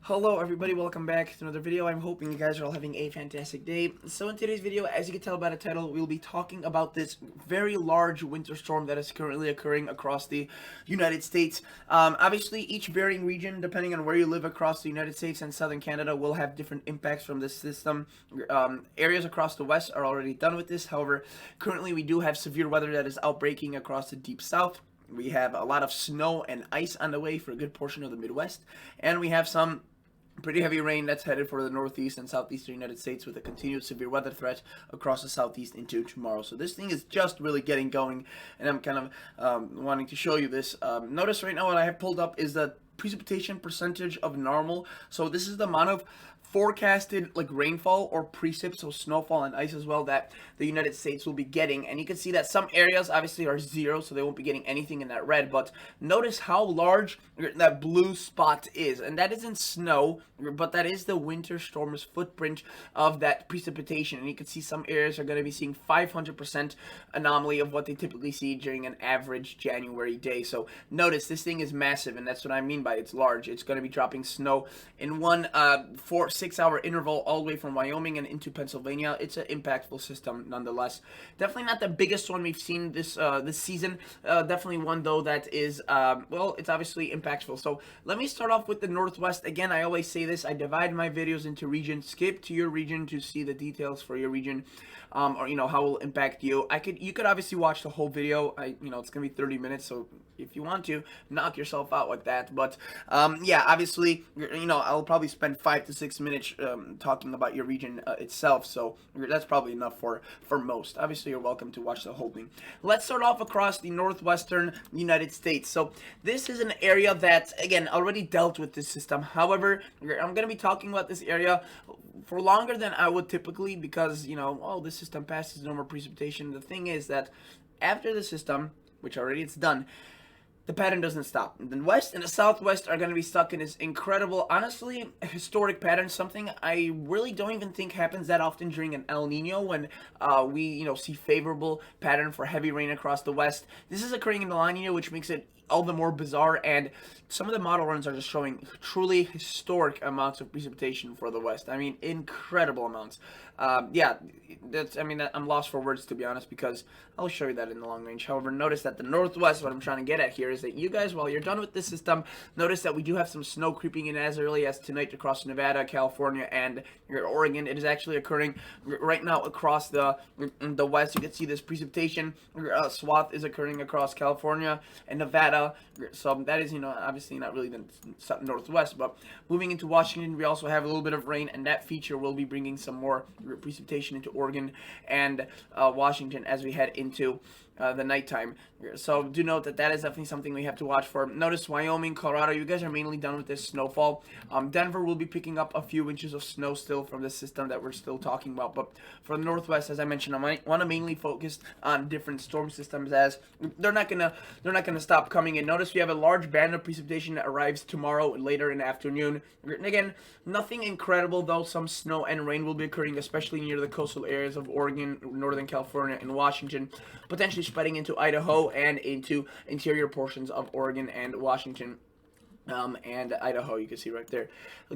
Hello everybody, welcome back to another video. I'm hoping you guys are all having a fantastic day. So in today's video, as you can tell by the title, we'll be talking about this very large winter storm that is currently occurring across the United States. Obviously, each varying region, depending on where you live across the United States and southern Canada, will have different impacts from this system. Areas across the west are already done with this. However, currently we do have severe weather that is outbreaking across the deep south. We have a lot of snow and ice on the way for a good portion of the Midwest, and we have some pretty heavy rain that's headed for the northeast and southeastern United States with a continued severe weather threat across the southeast into tomorrow. So this thing is just really getting going, and I'm kind of wanting to show you this. Notice right now what I have pulled up is the precipitation percentage of normal. So this is the amount of forecasted like rainfall or precip, so snowfall and ice as well, that the United States will be getting. And you can see that some areas obviously are zero, so they won't be getting anything in that red, but notice how large that blue spot is, and that isn't snow, but that is the winter storm's footprint of that precipitation. And you can see some areas are going to be seeing 500% anomaly of what they typically see during an average January day. So notice this thing is massive, and that's what I mean by it's large. It's going to be dropping snow in one 4-6 hour interval all the way from Wyoming and into Pennsylvania. It's an impactful system nonetheless. Definitely not the biggest one we've seen this season. Definitely one though that is well, it's obviously impactful. So let me start off with the Northwest. Again, I always say this, I divide my videos into regions. Skip to your region to see the details for your region, or how it will impact you. You could obviously watch the whole video. It's gonna be 30 minutes, so if you want to, knock yourself out like that. But yeah, obviously, I'll probably spend 5 to 6 minutes talking about your region itself, so that's probably enough for most. Obviously, you're welcome to watch the whole thing. Let's start off across the northwestern United States. So this is an area that, again, already dealt with this system. However, I'm going to be talking about this area for longer than I would typically because, this system passes no more precipitation. The thing is that after the system, which already it's done, the pattern doesn't stop. The west and the southwest are going to be stuck in this incredible, honestly, historic pattern, something I really don't even think happens that often during an El Nino when we, see favorable pattern for heavy rain across the west. This is occurring in the La Nina, which makes it all the more bizarre, and some of the model runs are just showing truly historic amounts of precipitation for the west. I mean, incredible amounts. Yeah, I'm lost for words, to be honest, because I'll show you that in the long range. However, notice that the northwest, what I'm trying to get at here is that you guys, while you're done with this system, notice that we do have some snow creeping in as early as tonight across Nevada, California, and Oregon. It is actually occurring right now across the west. You can see this precipitation swath is occurring across California and Nevada. So that is, obviously not really the northwest, but moving into Washington, we also have a little bit of rain, and that feature will be bringing some more precipitation into Oregon and Washington as we head into the nighttime. So do note that that is definitely something we have to watch for. Notice Wyoming, Colorado, you guys are mainly done with this snowfall. Denver will be picking up a few inches of snow still from the system that we're still talking about. But for the Northwest, as I mentioned, I want to mainly focus on different storm systems as they're not gonna stop coming in. Notice we have a large band of precipitation that arrives tomorrow later in the afternoon. Again, nothing incredible though. Some snow and rain will be occurring, especially near the coastal areas of Oregon, Northern California, and Washington, potentially spreading into Idaho and into interior portions of Oregon and Washington. And Idaho, you can see right there.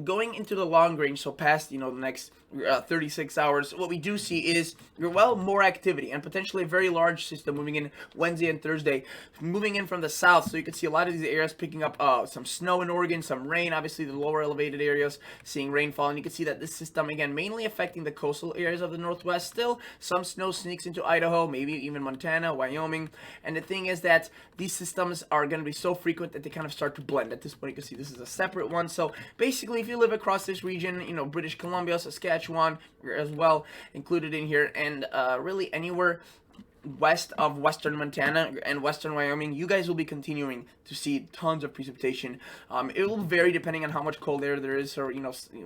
Going into the long range, so past, the next 36 hours, what we do see is, more activity and potentially a very large system moving in Wednesday and Thursday, moving in from the south. So you can see a lot of these areas picking up some snow in Oregon, some rain, obviously the lower elevated areas seeing rainfall. And you can see that this system, again, mainly affecting the coastal areas of the Northwest. Still, some snow sneaks into Idaho, maybe even Montana, Wyoming. And the thing is that these systems are going to be so frequent that they kind of start to blend. At this point, you can see this is a separate one. So basically, if you live across this region, British Columbia, Saskatchewan as well included in here, and really anywhere west of western Montana and western Wyoming, you guys will be continuing to see tons of precipitation. It will vary depending on how much cold air there is, or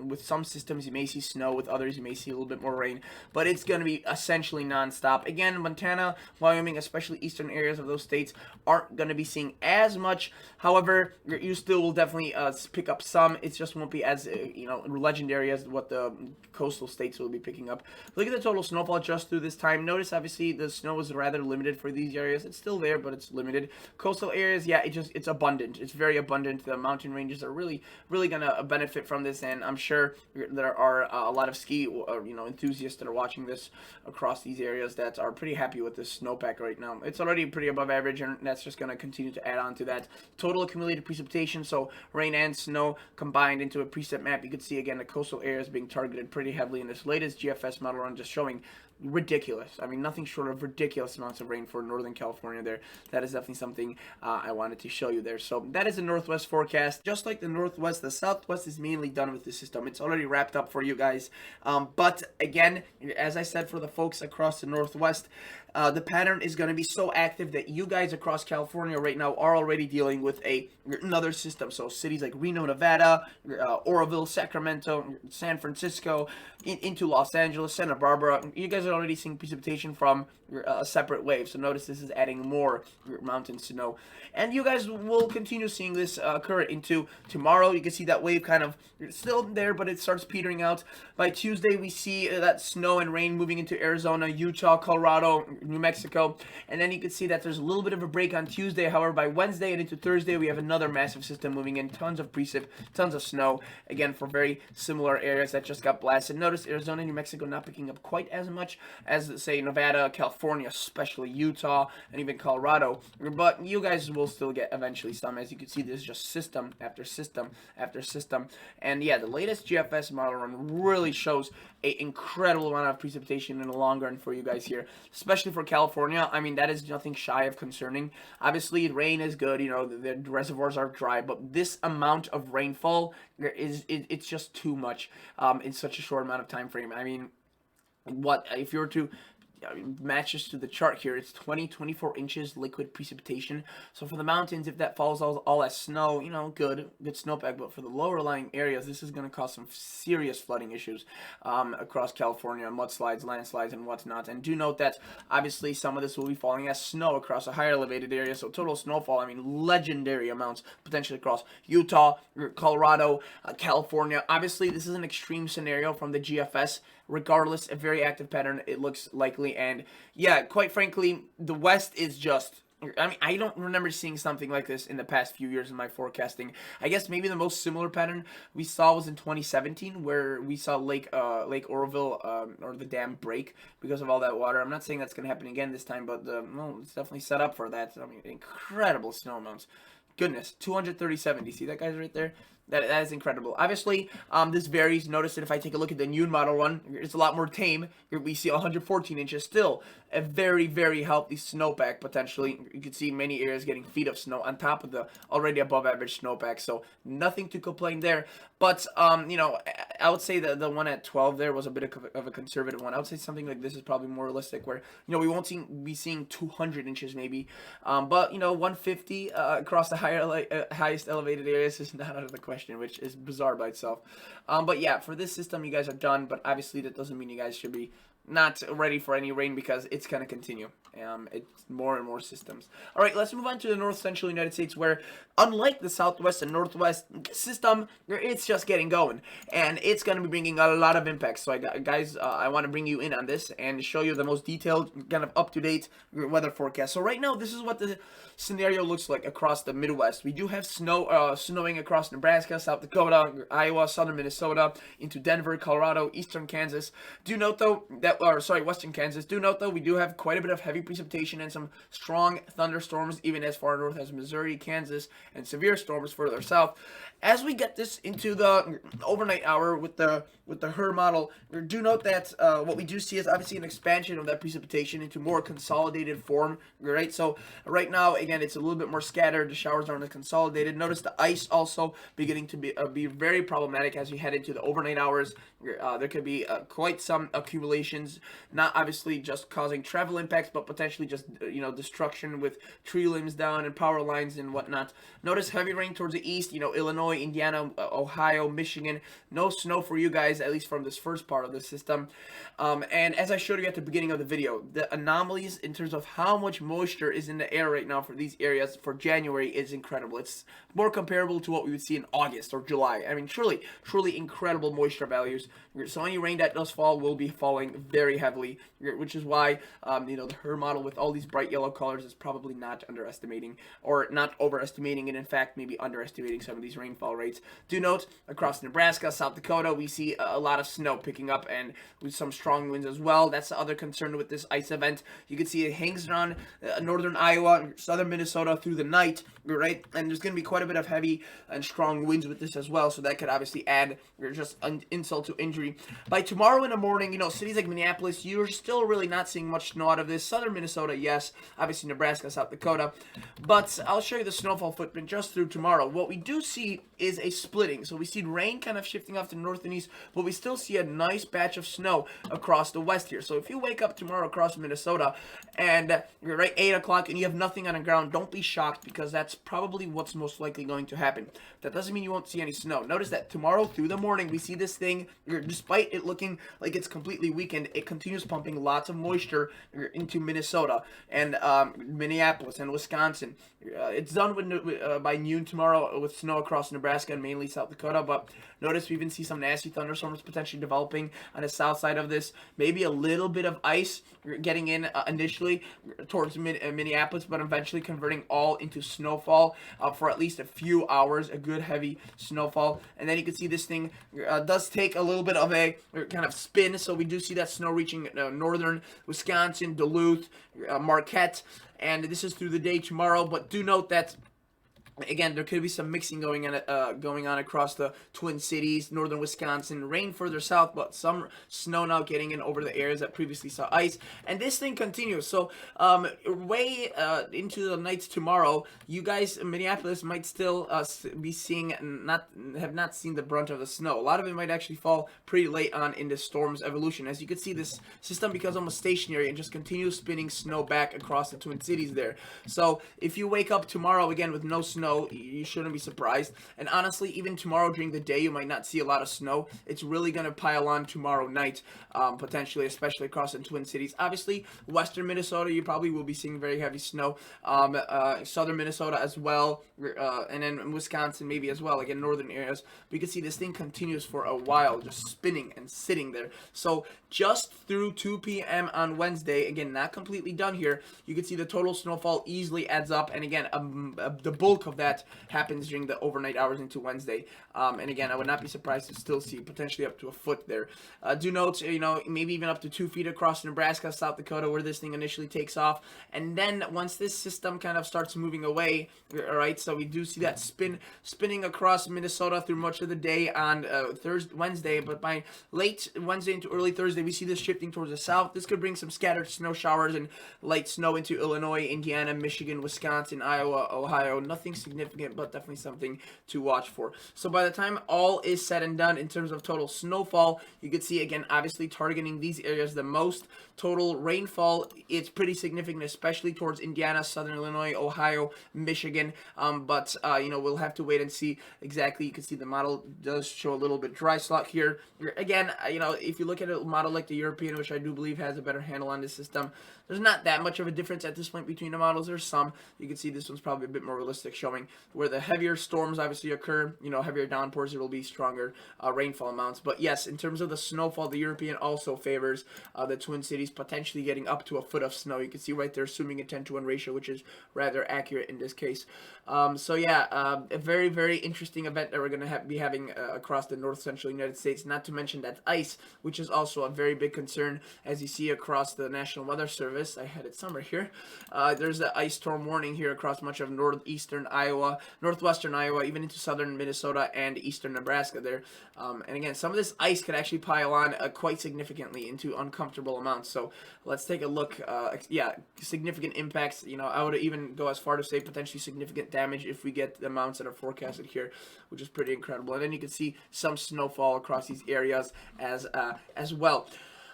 with some systems you may see snow, with others you may see a little bit more rain, but it's going to be essentially non-stop. Again, Montana, Wyoming, especially eastern areas of those states, aren't going to be seeing as much. However, you still will definitely pick up some. It just won't be as legendary as what the coastal states will be picking up. Look at the total snowfall just through this time. Notice obviously the snow was is rather limited for these areas. It's still there, but it's limited. Coastal areas, yeah, it's abundant. It's very abundant. The mountain ranges are really gonna benefit from this, and I'm sure there are a lot of ski enthusiasts that are watching this across these areas that are pretty happy with this snowpack right now. It's already pretty above average, and that's just gonna continue to add on to that. Total accumulated precipitation, so rain and snow combined into a preset map. You can see again the coastal areas being targeted pretty heavily in this latest GFS model run, just showing ridiculous. I mean, nothing short of ridiculous amounts of rain for Northern California there. That is definitely something I wanted to show you there. So that is the Northwest forecast. Just like the Northwest, the Southwest is mainly done with the system. It's already wrapped up for you guys. But again, as I said, for the folks across the Northwest, the pattern is going to be so active that you guys across California right now are already dealing with another system. So cities like Reno, Nevada, Oroville, Sacramento, San Francisco, into Los Angeles, Santa Barbara, you guys are already seeing precipitation from a separate wave. So notice this is adding more mountain snow. And you guys will continue seeing this occur into tomorrow. You can see that wave kind of still there, but it starts petering out. By Tuesday, we see that snow and rain moving into Arizona, Utah, Colorado, New Mexico. And then you can see that there's a little bit of a break on Tuesday. However, by Wednesday and into Thursday, we have another massive system moving in. Tons of precip, tons of snow. Again, for very similar areas that just got blasted. Notice Arizona, New Mexico not picking up quite as much as, say, Nevada, California, especially Utah, and even Colorado. But you guys will still get eventually some. As you can see, this is just system after system after system. And yeah, the latest GFS model run really shows an incredible amount of precipitation in the long run for you guys here, especially for California. I mean, that is nothing shy of concerning. Obviously, rain is good, the reservoirs are dry, but this amount of rainfall it's just too much in such a short amount of time frame. I mean, what if you were to matches to the chart here, it's 24 inches liquid precipitation. So for the mountains, if that falls all as snow, good snowpack. But for the lower lying areas, this is going to cause some serious flooding issues across California, mudslides, landslides, and whatnot. And do note that obviously some of this will be falling as snow across a higher elevated area. So total snowfall, I mean, legendary amounts potentially across Utah, Colorado, California. Obviously, this is an extreme scenario from the GFS. Regardless, a very active pattern, it looks likely. And yeah, quite frankly, the West is just, I mean, I don't remember seeing something like this in the past few years in my forecasting. I guess maybe the most similar pattern we saw was in 2017, where we saw Lake Oroville or the dam break because of all that water. I'm not saying that's going to happen again this time, but it's definitely set up for that. I mean, incredible snow amounts. Goodness, 237. Do you see that, guys, right there? That is incredible. Obviously, this varies. Notice that if I take a look at the new model run, it's a lot more tame. We see 114 inches. Still a very, very healthy snowpack, potentially. You can see many areas getting feet of snow on top of the already above average snowpack. So nothing to complain there. But, I would say that the one at 12 there was a bit of a conservative one. I would say something like this is probably more realistic, where, we won't be seeing 200 inches maybe. But, 150 across the highest elevated areas is not out of the question, which is bizarre by itself. But yeah, for this system, you guys are done. But obviously, that doesn't mean you guys should be not ready for any rain, because it's going to continue. It's more and more systems. All right, let's move on to the North Central United States, where unlike the Southwest and Northwest system, it's just getting going, and it's going to be bringing a lot of impacts. So I want to bring you in on this and show you the most detailed, kind of up-to-date weather forecast. So right now, this is what the scenario looks like across the Midwest. We do have snowing across Nebraska, South Dakota, Iowa, southern Minnesota, into Denver, Colorado, eastern Kansas. Do note though that, western Kansas. Do note though, we do have quite a bit of heavy precipitation and some strong thunderstorms, even as far north as Missouri, Kansas, and severe storms further south. As we get this into the overnight hour with the HER model, do note that what we do see is obviously an expansion of that precipitation into more consolidated form, right? So right now, again, it's a little bit more scattered. The showers aren't as consolidated. Notice the ice also beginning to be very problematic as we head into the overnight hours. There could be quite some accumulations, not obviously just causing travel impacts, but potentially just destruction with tree limbs down and power lines and whatnot. Notice heavy rain towards the east, Illinois, Indiana, Ohio, Michigan. No snow for you guys, at least from this first part of the system. And as I showed you at the beginning of the video, the anomalies in terms of how much moisture is in the air right now for these areas for January is incredible. It's more comparable to what we would see in August or July. I mean, truly incredible moisture values. So any rain that does fall will be falling very heavily, which is why her model with all these bright yellow colors is probably not underestimating or not overestimating, and in fact maybe underestimating some of these rainfall rates. Do note across Nebraska, South Dakota, we see a lot of snow picking up and with some strong winds as well. That's the other concern with this ice event. You can see it hangs around northern Iowa, southern Minnesota through the night, right? And there's going to be quite a bit of heavy and strong winds with this as well, so that could obviously add just an insult to injury. By tomorrow in the morning, cities like Minneapolis, you're still really not seeing much snow out of this. Southern Minnesota, yes. Obviously Nebraska, South Dakota. But I'll show you the snowfall footprint just through tomorrow. What we do see is a splitting. So we see rain kind of shifting off to north and east, but we still see a nice batch of snow across the west here. So if you wake up tomorrow across Minnesota and you're right 8 o'clock and you have nothing on the ground, don't be shocked, because that's probably what's most likely going to happen. That doesn't mean you won't see any snow. Notice that tomorrow through the morning we see this thing, despite it looking like it's completely weakened, it continues pumping lots of moisture into Minnesota and Minneapolis and Wisconsin. It's done by noon tomorrow with snow across Nebraska and mainly South Dakota, but notice we even see some nasty thunderstorms potentially developing on the south side of this. Maybe a little bit of ice getting in initially towards Minneapolis, but eventually converting all into snowfall for at least a few hours, a good heavy snowfall. And then you can see this thing does take a little bit of a kind of spin, so we do see that snow reaching northern Wisconsin, Duluth, Marquette, and this is through the day tomorrow. But do note that again, there could be some mixing going on across the Twin Cities, northern Wisconsin, rain further south, but some snow now getting in over the areas that previously saw ice. And this thing continues. So way into the nights tomorrow, you guys in Minneapolis might still be seeing have not seen the brunt of the snow. A lot of it might actually fall pretty late on in the storm's evolution. As you can see, this system becomes almost stationary and just continues spinning snow back across the Twin Cities there. So if you wake up tomorrow again with no snow, you shouldn't be surprised. And honestly, even tomorrow during the day, you might not see a lot of snow. It's really going to pile on tomorrow night, potentially, especially across the Twin Cities. Obviously, western Minnesota, you probably will be seeing very heavy snow. Southern Minnesota as well, and then Wisconsin maybe as well, again, northern areas. We can see this thing continues for a while, just spinning and sitting there. So just through 2 p.m. on Wednesday, again, not completely done here, you can see the total snowfall easily adds up. And again, the bulk of that happens during the overnight hours into Wednesday. And again, I would not be surprised to still see potentially up to a foot there. Do note, maybe even up to 2 feet across Nebraska, South Dakota, where this thing initially takes off. And then once this system kind of starts moving away, all right, so we do see that spinning across Minnesota through much of the day on Wednesday, but by late Wednesday into early Thursday, we see this shifting towards the south. This could bring some scattered snow showers and light snow into Illinois, Indiana, Michigan, Wisconsin, Iowa, Ohio. Nothing significant, but definitely something to watch for. So by the time all is said and done in terms of total snowfall, you can see again, obviously targeting these areas the most. Total rainfall, it's pretty significant, especially towards Indiana, Southern Illinois, Ohio, Michigan. But we'll have to wait and see exactly. You can see the model does show a little bit dry slot here. Again, if you look at a model like the European, which I do believe has a better handle on this system, there's not that much of a difference at this point between the models. There's some. You can see this one's probably a bit more realistic, showing where the heavier storms obviously occur, heavier downpours, there will be stronger rainfall amounts. But yes, in terms of the snowfall, the European also favors the Twin Cities potentially getting up to a foot of snow. You can see right there, assuming a 10-to-1 ratio, which is rather accurate in this case. A very, very interesting event that we're going to be having across the north central United States, not to mention that ice, which is also a very big concern, as you see across the National Weather Service. I had it somewhere here. There's the ice storm warning here across much of northwestern Iowa, even into southern Minnesota and eastern Nebraska there. And again, some of this ice could actually pile on quite significantly into uncomfortable amounts. So let's take a look. Significant impacts. I would even go as far to say potentially significant damage if we get the amounts that are forecasted here, which is pretty incredible. And then you can see some snowfall across these areas as well.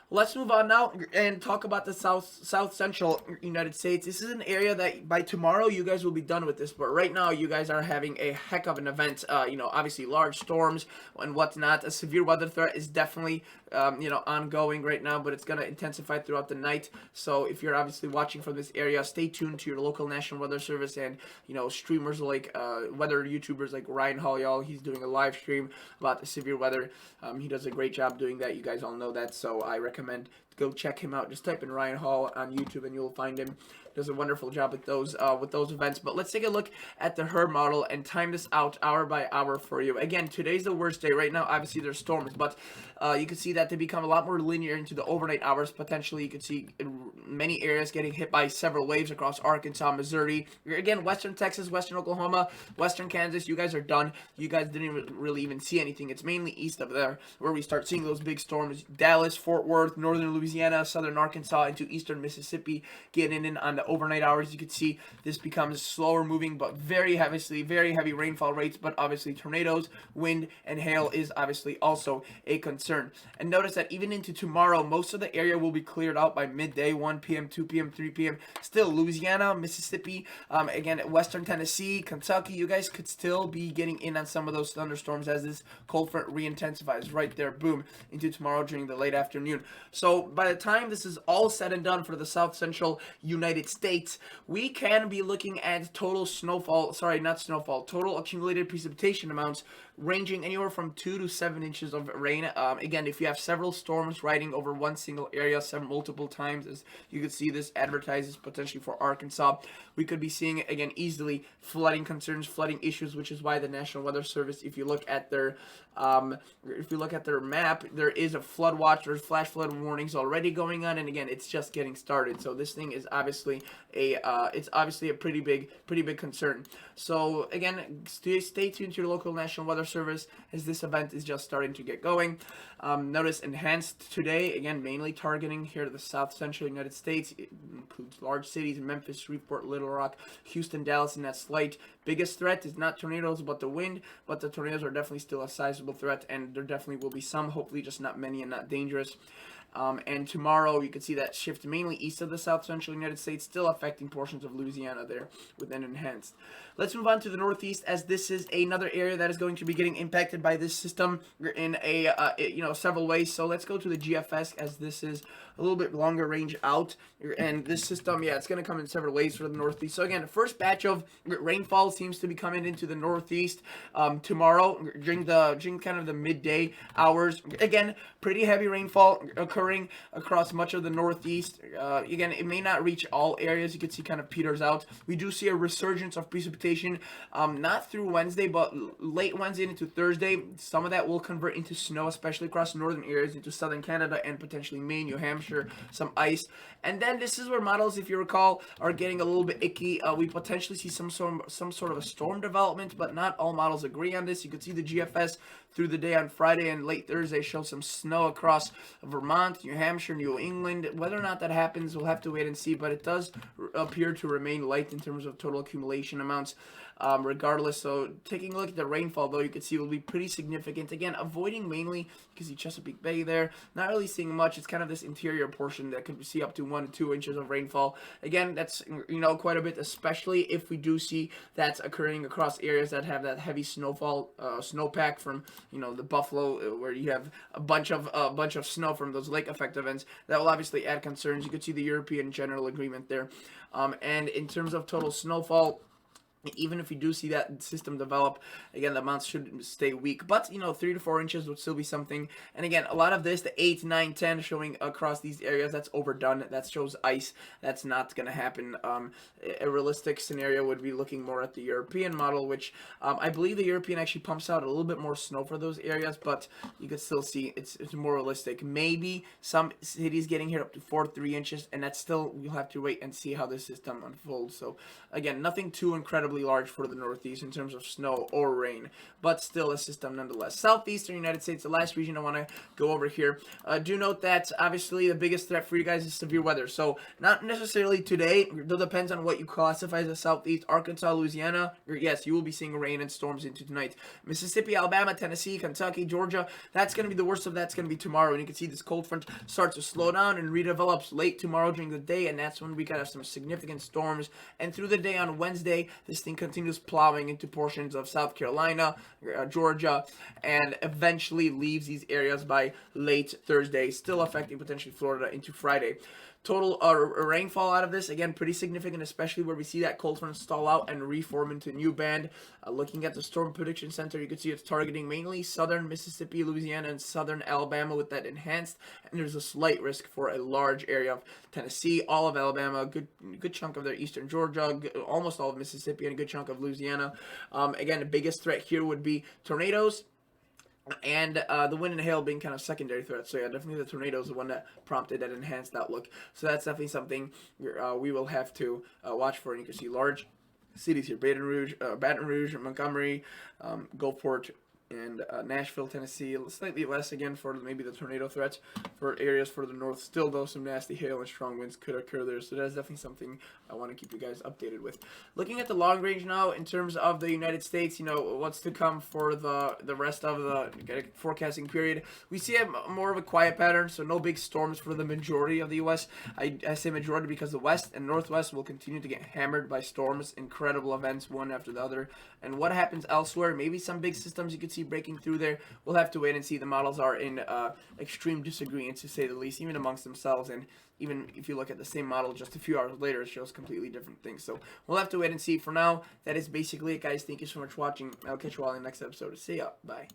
Let's move on now and talk about the south central United States. This is an area that by tomorrow you guys will be done with this, but right now you guys are having a heck of an event. Obviously large storms and whatnot. A severe weather threat is definitely ongoing right now, but it's going to intensify throughout the night. So if you're obviously watching from this area, stay tuned to your local National Weather Service and streamers like weather YouTubers like Ryan Holyall. He's doing a live stream about the severe weather. He does a great job doing that. You guys all know that, so I recommend recommend go check him out. Just type in Ryan Hall on YouTube and you'll find him. Does a wonderful job with those events. But let's take a look at the HERB model and time this out hour by hour for you. Again, today's the worst day. Right now, obviously, there's storms, but you can see that they become a lot more linear into the overnight hours. Potentially, you can see many areas getting hit by several waves across Arkansas, Missouri. Again, western Texas, western Oklahoma, western Kansas. You guys are done. You guys didn't really even see anything. It's mainly east of there where we start seeing those big storms. Dallas, Fort Worth, northern Louisiana, southern Arkansas, into eastern Mississippi, getting in on the overnight hours. You can see this becomes slower moving, but very heavy rainfall rates. But obviously, tornadoes, wind, and hail is obviously also a concern. And notice that even into tomorrow, most of the area will be cleared out by midday, 1 p.m., 2 p.m., 3 p.m. Still, Louisiana, Mississippi, again, western Tennessee, Kentucky, you guys could still be getting in on some of those thunderstorms as this cold front re-intensifies right there, boom, into tomorrow during the late afternoon. So by the time this is all said and done for the South Central United States, we can be looking at total total accumulated precipitation amounts ranging anywhere from 2 to 7 inches of rain. Again, if you have several storms riding over one single area multiple times, as you can see, this advertises potentially for Arkansas, we could be seeing, again, easily flooding concerns, flooding issues, which is why the National Weather Service, if you look at their map, there is a flood watch. There's flash flood warnings already going on, and again, it's just getting started. So this thing is obviously a pretty big concern. So again, stay tuned to your local National Weather Service as this event is just starting to get going. Notice enhanced today, again, mainly targeting here to the South Central United States. It includes large cities: Memphis, Shreveport, Little Rock, Houston, Dallas, and that's light. Biggest threat is not tornadoes, but the wind. But the tornadoes are definitely still a sizable threat, and there definitely will be some, hopefully just not many and not dangerous. And tomorrow, you can see that shift mainly east of the South Central United States, still affecting portions of Louisiana there with an enhanced. Let's move on to the Northeast, as this is another area that is going to be getting impacted by this system in several ways. So let's go to the GFS, as this is a little bit longer range out, and this system, it's going to come in several ways for the Northeast. So again, the first batch of rainfall seems to be coming into the Northeast tomorrow during kind of the midday hours. Again, pretty heavy rainfall occurring across much of the Northeast. Again, it may not reach all areas. You can see kind of peters out. We do see a resurgence of precipitation, not through Wednesday, but late Wednesday into Thursday. Some of that will convert into snow, especially across northern areas into southern Canada and potentially Maine, New Hampshire, some ice. And then this is where models, if you recall, are getting a little bit icky. We potentially see some sort of a storm development, but not all models agree on this. You can see the GFS through the day on Friday and late Thursday show some snow across Vermont, New Hampshire, New England. Whether or not that happens, we'll have to wait and see, but it does appear to remain light in terms of total accumulation amounts. Regardless, so taking a look at the rainfall, though, you can see will be pretty significant. Again, avoiding mainly, you can see Chesapeake Bay there, not really seeing much. It's kind of this interior portion that could see up to 1 to 2 inches of rainfall. Again, that's quite a bit, especially if we do see that's occurring across areas that have that heavy snowfall, snowpack from the Buffalo, where you have a bunch of snow from those lake effect events. That will obviously add concerns. You could see the European general agreement there, and in terms of total snowfall, even if we do see that system develop, again, the amounts should stay weak. But, 3 to 4 inches would still be something. And again, a lot of this, the 8, 9, 10 showing across these areas, that's overdone. That shows ice. That's not going to happen. A realistic scenario would be looking more at the European model, which I believe the European actually pumps out a little bit more snow for those areas, but you can still see it's more realistic. Maybe some cities getting here up to 4 to 3 inches, and that's still, we'll have to wait and see how this system unfolds. So, again, nothing too incredibly large for the Northeast in terms of snow or rain, but still a system nonetheless. Southeastern United States, the last region I want to go over here. Do note that obviously the biggest threat for you guys is severe weather. So not necessarily today. It depends on what you classify as the Southeast. Arkansas, Louisiana, yes, you will be seeing rain and storms into tonight. Mississippi, Alabama, Tennessee, Kentucky, Georgia, that's going to be the worst of that's going to be tomorrow. And you can see this cold front starts to slow down and redevelops late tomorrow during the day, and that's when we could have some significant storms. And through the day on Wednesday, this thing continues plowing into portions of South Carolina, Georgia, and eventually leaves these areas by late Thursday, still affecting potentially Florida into Friday. Total rainfall out of this, again, pretty significant, especially where we see that cold front stall out and reform into a new band. Looking at the Storm Prediction Center, you can see it's targeting mainly southern Mississippi, Louisiana, and southern Alabama with that enhanced, and there's a slight risk for a large area of Tennessee, all of Alabama, a good chunk of their eastern Georgia, almost all of Mississippi, and a good chunk of Louisiana. Again, the biggest threat here would be tornadoes, and the wind and hail being kind of secondary threats. So yeah, definitely the tornado is the one that prompted that enhanced outlook. So that's definitely something we will have to watch for. And you can see large cities here: Baton Rouge, Montgomery, Gulfport, and Nashville, Tennessee. Slightly less again for maybe the tornado threats. For areas further north, still though some nasty hail and strong winds could occur there. So that's definitely something I want to keep you guys updated with. Looking at the long range now in terms of the United States, you know, what's to come for the rest of the forecasting period. We see more of a quiet pattern, so no big storms for the majority of the U.S. I say majority because the West and Northwest will continue to get hammered by storms, incredible events one after the other. And what happens elsewhere, maybe some big systems you could see breaking through there. We'll have to wait and see. The models are in extreme disagreement, to say the least, even amongst themselves. And even if you look at the same model just a few hours later, it shows completely different things. So we'll have to wait and see. For now, that is basically it, guys. Thank you so much for watching. I'll catch you all in the next episode. See ya. Bye.